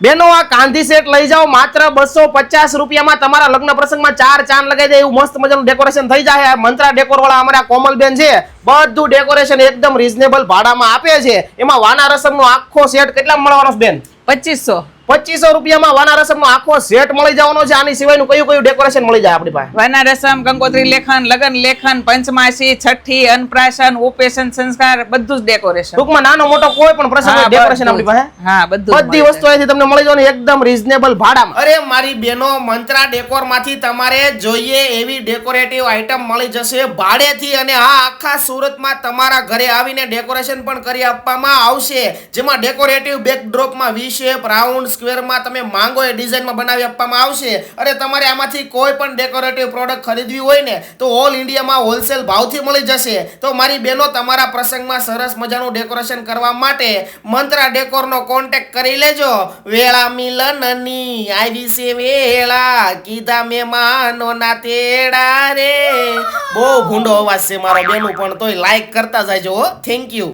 બેનો આ કાંધી સેટ લઈ જાઓ માત્ર 250 રૂપિયામાં તમારા લગ્ન પ્રસંગમાં 4 ચાંદ લગાવી દે એવું મસ્ત મજાનું ડેકોરેશન થઈ જાય. મંત્રા ડેકોર વાળા અમારા કોમલબેન છે, બધું ડેકોરેશન એકદમ રીઝનેબલ ભાડામાં આપે છે. એમાં વાના રસમનો આખો સેટ કેટલામાં મળવાનો છે બેન? 2500 રૂપિયામાં વાના રસમનો આખો સેટ મળી જવાનો છે. આની સિવાયનું કયું ડેકોરેશન મળી જાય આપણી પાસે? વાના રસમ, કંકોત્રી લેખન, લગન લેખન, પંચમાસી, છઠ્ઠી, અન્નપ્રાશન, ઓપેશન, સંસ્કાર, બધું જ ડેકોરેશન. ટૂંકમાં નાનો મોટો કોઈ પણ પ્રસંગ ડેકોરેશન આપણી પાસે હા બધું બધી વસ્તુ અહીંથી તમને મળી જવાની એકદમ રીઝનેબલ ભાડામાં. અરે મારી બેનો, મંત્રા ડેકોર માંથી તમારે જોઈએ એવી ડેકોરેટિવ આઇટમ મળી જશે ભાડેથી. અને આ આખા સુરતમાં તમારા ઘરે આવીને ડેકોરેશન પણ કરી આપવામાં આવશે. જેમાં ડેકોરેટિવ બેકડ્રોપમાં વી શેપ, રાઉન્ડ, સ્ક્વેરમાં તમે માંગો એ ડિઝાઇનમાં બનાવી આપવામાં આવશે. અરે તમારે આમાંથી કોઈ પણ ડેકોરેટિવ પ્રોડક્ટ ખરીદવી હોય ને તો ઓલ ઇન્ડિયામાં હોલસેલ ભાવથી મળી જશે. તો મારી બેનો, તમારા પ્રસંગમાં સરસ મજાનું ડેકોરેશન કરવા માટે મંત્રા ડેકોરનો કોન્ટેક્ટ કરી લેજો. વેળા મિલનની આવી છે વેળા, કીધા મહેમાનોના તેડા રે. બહુ ભૂંડો અવાજ છે મારો બેનું, પણ તોય લાઈક કરતા જાયજો. Thank you.